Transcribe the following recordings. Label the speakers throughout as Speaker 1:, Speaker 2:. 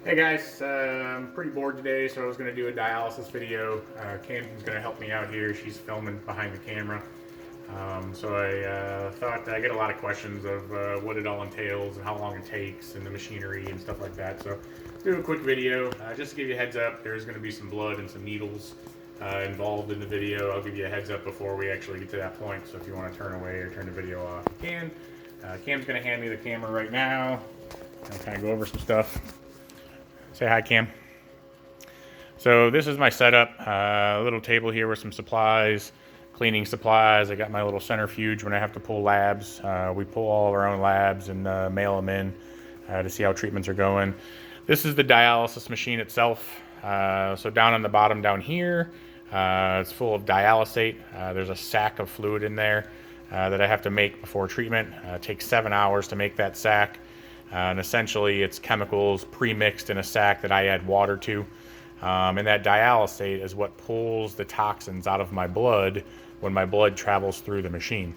Speaker 1: Hey guys, I'm pretty bored today, so I was going to do a dialysis video. Camden's going to help me out here. She's filming behind the camera. So I thought I get a lot of questions of what it all entails and how long it takes and the machinery and stuff like that. So do a quick video. Just to give you a heads up, there's going to be some blood and some needles involved in the video. I'll give you a heads up before we actually get to that point. So if you want to turn away or turn the video off, you can. Cam's going to hand me the camera right now. I'll kind of go over some stuff. Say hi, Cam. So this is my setup. A little table here with some supplies, cleaning supplies. I got my little centrifuge when I have to pull labs. We pull all of our own labs and mail them in to see how treatments are going. This is the dialysis machine itself. So down on the bottom down here, it's full of dialysate. There's a sack of fluid in there that I have to make before treatment. It takes 7 hours to make that sack. And essentially it's chemicals pre-mixed in a sack that I add water to. And that dialysate is what pulls the toxins out of my blood when my blood travels through the machine.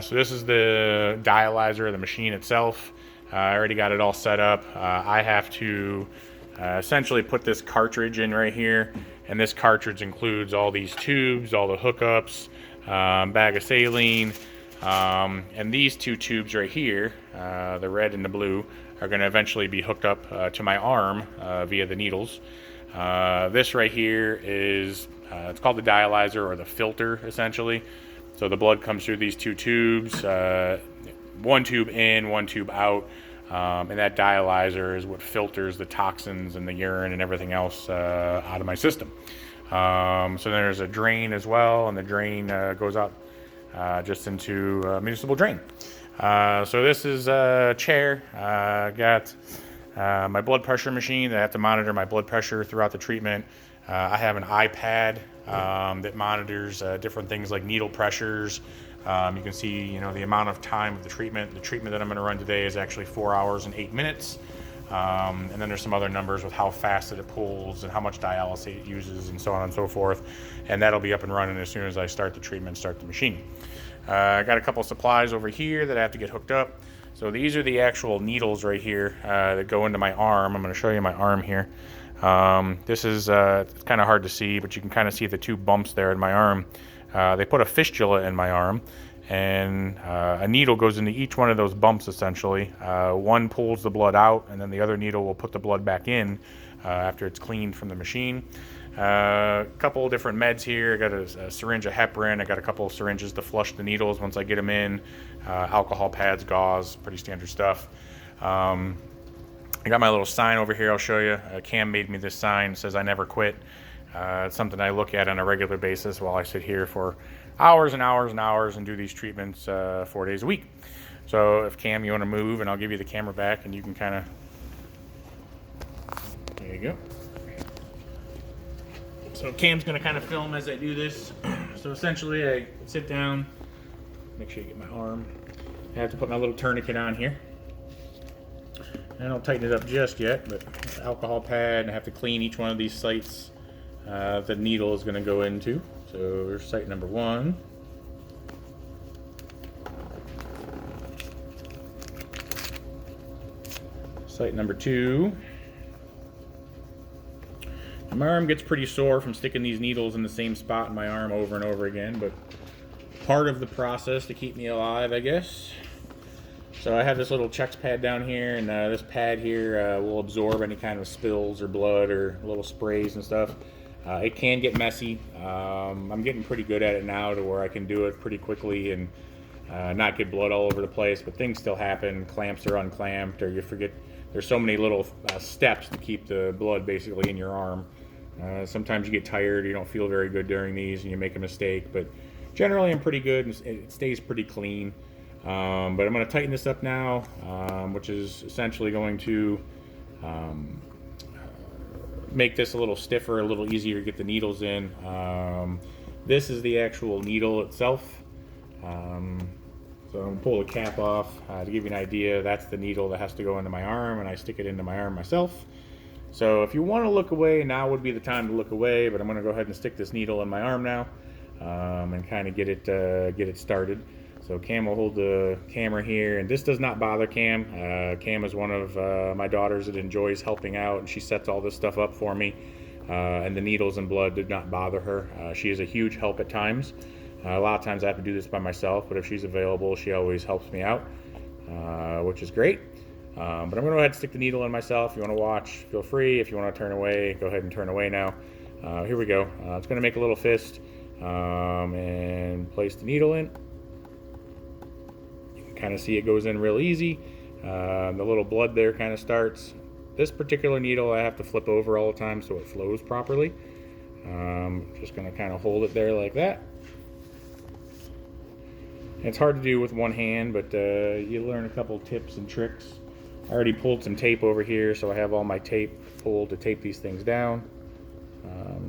Speaker 1: So this is the dialyzer, the machine itself. I already got it all set up. I have to essentially put this cartridge in right here. And this cartridge includes all these tubes, all the hookups, bag of saline. And these two tubes right here, the red and the blue, are going to eventually be hooked up to my arm via the needles. This right here is, it's called the dialyzer or the filter, essentially. So the blood comes through these two tubes, one tube in, one tube out, and that dialyzer is what filters the toxins and the urine and everything else out of my system. So then there's a drain as well, and the drain goes out just into a municipal drain. So this is a chair. Got my blood pressure machine that I have to monitor my blood pressure throughout the treatment. I have an iPad that monitors different things like needle pressures. You can see, you know, the amount of time of the treatment. The treatment that I'm going to run today is actually 4 hours and 8 minutes. And then there's some other numbers with how fast that it pulls and how much dialysate it uses and so on and so forth. And that'll be up and running as soon as I start the treatment, start the machine. I got a couple supplies over here that I have to get hooked up. So these are the actual needles right here that go into my arm. I'm going to show you my arm here. This is it's kind of hard to see, but you can kind of see the two bumps there in my arm. They put a fistula in my arm. And a needle goes into each one of those bumps, essentially. One pulls the blood out, and then the other needle will put the blood back in after it's cleaned from the machine. A couple of different meds here. I got a syringe of heparin. I got a couple of syringes to flush the needles once I get them in. Alcohol pads, gauze, pretty standard stuff. I got my little sign over here I'll show you. Cam made me this sign. It says, "I never quit." It's something I look at on a regular basis while I sit here for hours and hours and hours and do these treatments 4 days a week. So if Cam, you want to move, and I'll give you the camera back and you can kind of, there you go. So Cam's going to kind of film as I do this. So essentially I sit down, make sure you get my arm. I have to put my little tourniquet on here. I don't tighten it up just yet, but alcohol pad, and I have to clean each one of these sites the needle is going to go into. So there's site number 1. Site number 2. My arm gets pretty sore from sticking these needles in the same spot in my arm over and over again, but part of the process to keep me alive, I guess. So I have this little Chex pad down here, and this pad here will absorb any kind of spills or blood or little sprays and stuff. It can get messy. I'm getting pretty good at it now to where I can do it pretty quickly and not get blood all over the place, but things still happen. Clamps are unclamped, or you forget. There's so many little steps to keep the blood basically in your arm. Sometimes you get tired, you don't feel very good during these, and you make a mistake, but generally I'm pretty good, and it stays pretty clean. But I'm going to tighten this up now, which is essentially going to make this a little stiffer, a little easier to get the needles in. This is the actual needle itself. So I'm going to pull the cap off to give you an idea. That's the needle that has to go into my arm, and I stick it into my arm myself. So if you want to look away, now would be the time to look away, but I'm going to go ahead and stick this needle in my arm now and kind of get it started. So Cam will hold the camera here, and this does not bother Cam. Cam is one of my daughters that enjoys helping out, and she sets all this stuff up for me. And the needles and blood did not bother her. She is a huge help at times. A lot of times I have to do this by myself, but if she's available, she always helps me out, which is great. But I'm going to go ahead and stick the needle in myself. If you want to watch, feel free. If you want to turn away, go ahead and turn away now. Here we go. It's going to make a little fist and place the needle in. You can kind of see it goes in real easy. The little blood there kind of starts. This particular needle I have to flip over all the time so it flows properly. Just going to kind of hold it there like that. It's hard to do with one hand, but you learn a couple tips and tricks. I already pulled some tape over here, so I have all my tape pulled to tape these things down.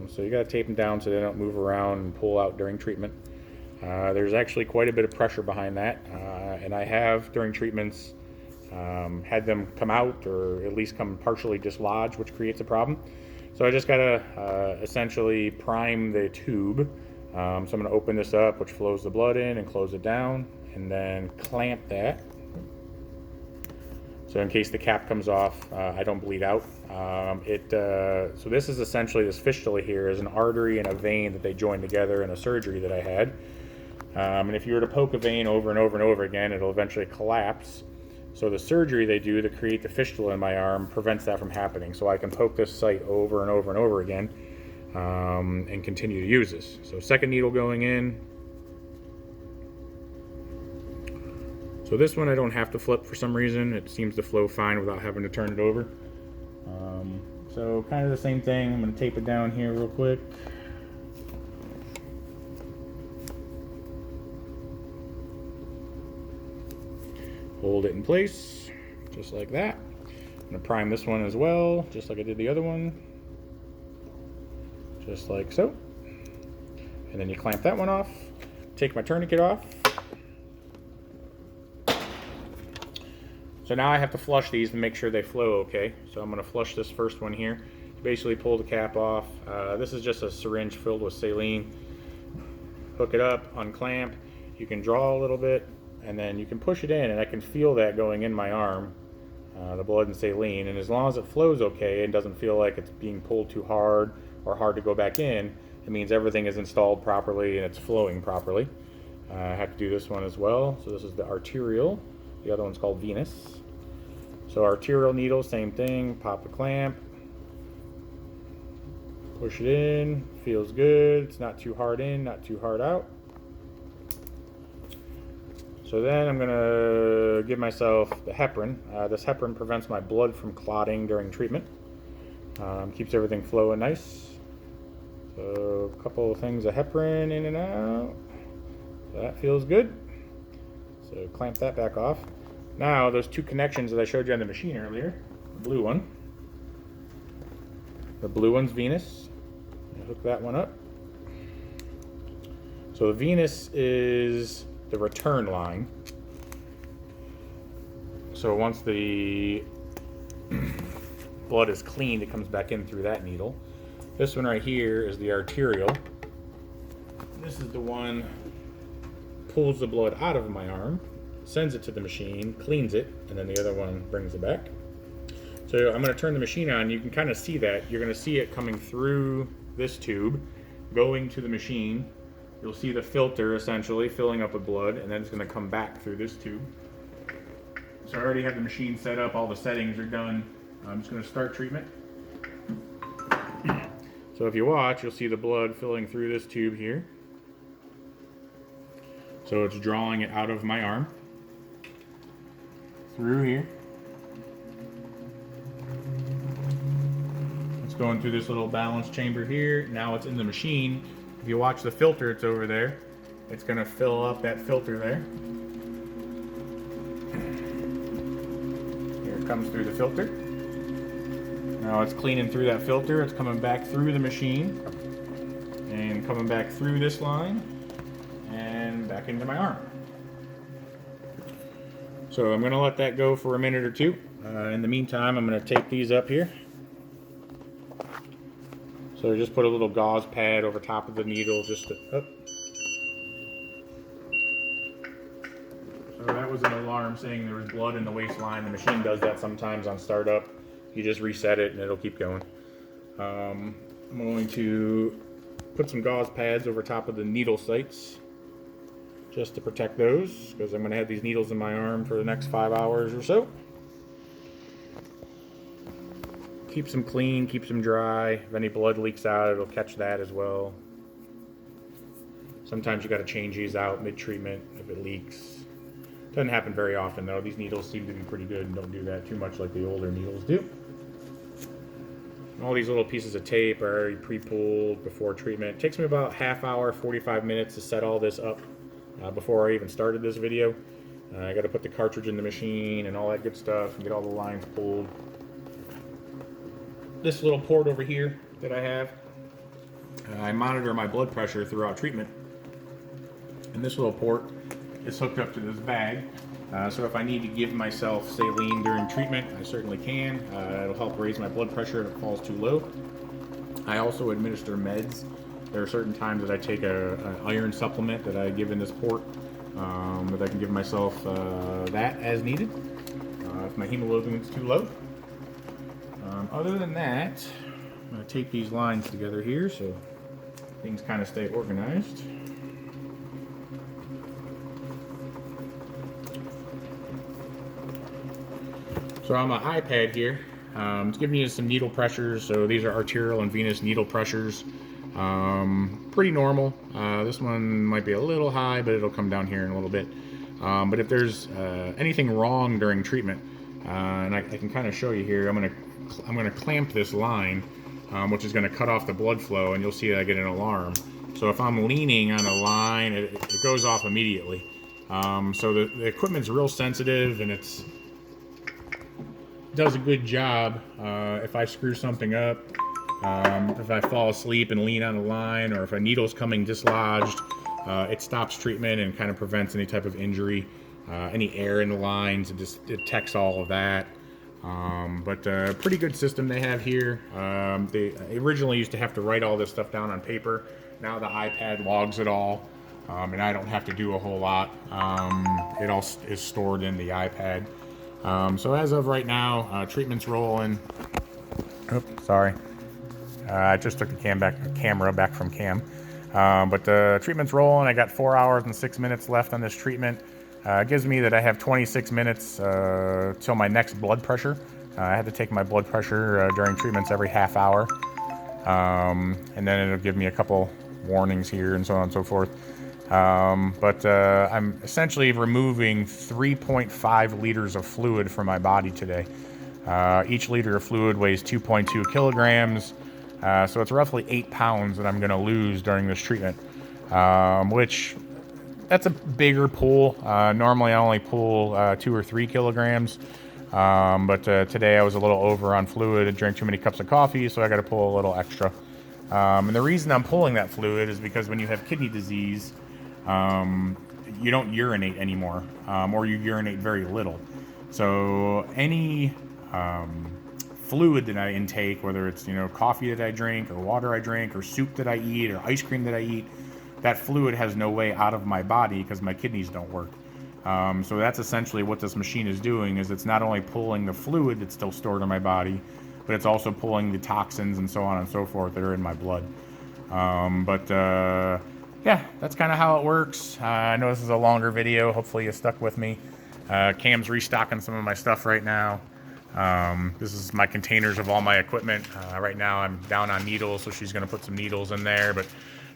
Speaker 1: So you got to tape them down so they don't move around and pull out during treatment. There's actually quite a bit of pressure behind that, and I have, during treatments, had them come out or at least come partially dislodged, which creates a problem. So I just got to essentially prime the tube. So I'm going to open this up, which flows the blood in, and close it down, and then clamp that. So in case the cap comes off, I don't bleed out. So this is essentially, this fistula here is an artery and a vein that they joined together in a surgery that I had. And if you were to poke a vein over and over and over again, it'll eventually collapse. So the surgery they do to create the fistula in my arm prevents that from happening. So I can poke this site over and over and over again and continue to use this. So second needle going in. So this one I don't have to flip for some reason. It seems to flow fine without having to turn it over. So kind of the same thing. I'm going to tape it down here real quick. Hold it in place, just like that. I'm going to prime this one as well, just like I did the other one. Just like so. And then you clamp that one off. Take my tourniquet off. So now I have to flush these and make sure they flow okay. So I'm going to flush this first one here. Basically pull the cap off. This is just a syringe filled with saline. Hook it up, unclamp. You can draw a little bit, and then you can push it in, and I can feel that going in my arm, the blood and saline. And as long as it flows okay and doesn't feel like it's being pulled too hard or hard to go back in, it means everything is installed properly and it's flowing properly. I have to do this one as well. So this is the arterial. The other one's called venous. So arterial needle, same thing. Pop the clamp. Push it in. Feels good. It's not too hard in, not too hard out. So then I'm going to give myself the heparin. This heparin prevents my blood from clotting during treatment. Keeps everything flowing nice. So a couple of things of heparin in and out. So that feels good. So clamp that back off. Now those two connections that I showed you on the machine earlier, the blue one. The blue one's venous. Hook that one up. So the venous is the return line. So once the blood is cleaned, it comes back in through that needle. This one right here is the arterial. This is the one pulls the blood out of my arm, sends it to the machine, cleans it, and then the other one brings it back. So I'm going to turn the machine on. You can kind of see that. You're going to see it coming through this tube, going to the machine. You'll see the filter essentially filling up with blood, and then it's going to come back through this tube. So I already have the machine set up. All the settings are done. I'm just going to start treatment. So if you watch, you'll see the blood filling through this tube here. So it's drawing it out of my arm through here. It's going through this little balance chamber here. Now it's in the machine. If you watch the filter, it's over there. It's going to fill up that filter there. Here it comes through the filter. Now it's cleaning through that filter. It's coming back through the machine and coming back through this line and back into my arm. So I'm going to let that go for a minute or two. In the meantime, I'm going to tape these up here. So just put a little gauze pad over top of the needle just to, alarm saying there was blood in the waistline. The machine does that sometimes on startup. You just reset it and it'll keep going. I'm going to put some gauze pads over top of the needle sites just to protect those, because I'm going to have these needles in my arm for the next 5 hours or so. Keeps them clean, keeps them dry. If any blood leaks out, it'll catch that as well. Sometimes you got to change these out mid-treatment if it leaks. Doesn't happen very often though. These needles seem to be pretty good and don't do that too much like the older needles do. All these little pieces of tape are already pre-pulled before treatment. It takes me about half hour, 45 minutes to set all this up before I even started this video. I got to put the cartridge in the machine and all that good stuff and get all the lines pulled. This little port over here that I have, I monitor my blood pressure throughout treatment. And this little port is hooked up to this bag. So if I need to give myself saline during treatment, I certainly can. It'll help raise my blood pressure if it falls too low. I also administer meds. There are certain times that I take an iron supplement that I give in this port, that I can give myself that as needed if my hemoglobin is too low. Other than that, I'm going to tape these lines together here so things kind of stay organized. So on my iPad here, it's giving you some needle pressures. So these are arterial and venous needle pressures. Pretty normal. This one might be a little high, but it'll come down here in a little bit. But if there's anything wrong during treatment, and I can kind of show you here, I'm gonna clamp this line, which is gonna cut off the blood flow, and you'll see I get an alarm. So if I'm leaning on a line, it goes off immediately. So the equipment's real sensitive, and does a good job. If I screw something up, if I fall asleep and lean on a line, or if a needle's coming dislodged, it stops treatment and kind of prevents any type of injury, any air in the lines. It just detects all of that. But pretty good system they have here. They originally used to have to write all this stuff down on paper. Now the iPad logs it all, and I don't have to do a whole lot. It all is stored in the iPad. So as of right now, treatment's rolling. Oops, sorry. I just took the camera back from Cam. But the treatment's rolling. I got 4 hours and 6 minutes left on this treatment. It gives me that I have 26 minutes till my next blood pressure. I have to take my blood pressure during treatments every half hour. And then it'll give me a couple warnings here and so on and so forth. But I'm essentially removing 3.5 liters of fluid from my body today. Each liter of fluid weighs 2.2 kilograms. So it's roughly 8 pounds that I'm going to lose during this treatment, which that's a bigger pull. Normally I only pull 2 or 3 kilograms. But today I was a little over on fluid. I drank too many cups of coffee, so I got to pull a little extra. And the reason I'm pulling that fluid is because when you have kidney disease, you don't urinate anymore, or you urinate very little. So any fluid that I intake, whether it's coffee that I drink or water I drink or soup that I eat or ice cream that I eat, that fluid has no way out of my body because my kidneys don't work. So that's essentially what this machine is doing, is it's not only pulling the fluid that's still stored in my body, but it's also pulling the toxins and so on and so forth that are in my blood. Yeah, that's kind of how it works. I know this is a longer video. Hopefully you stuck with me. Cam's restocking some of my stuff right now. This is my containers of all my equipment. Right now I'm down on needles, so she's going to put some needles in there. But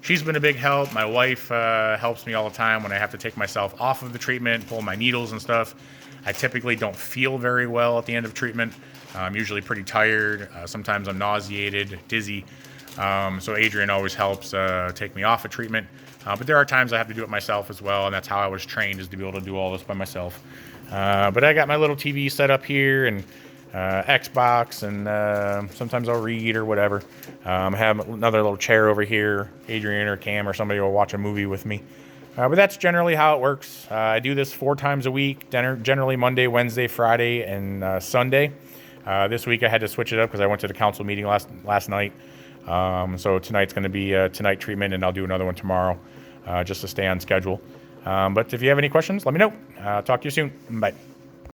Speaker 1: she's been a big help. My wife helps me all the time when I have to take myself off of the treatment, pull my needles and stuff. I typically don't feel very well at the end of treatment. I'm usually pretty tired. Sometimes I'm nauseated, dizzy. So Adrian always helps take me off of treatment. But there are times I have to do it myself as well, and that's how I was trained, is to be able to do all this by myself. But I got my little TV set up here, and Xbox, and sometimes I'll read or whatever. I have another little chair over here. Adrian or Cam or somebody will watch a movie with me. But that's generally how it works. I do this 4 times a week, generally Monday, Wednesday, Friday, and Sunday. This week I had to switch it up because I went to the council meeting last night. So tonight's going to be tonight treatment, and I'll do another one tomorrow just to stay on schedule. But if you have any questions, let me know. Talk to you soon. Bye.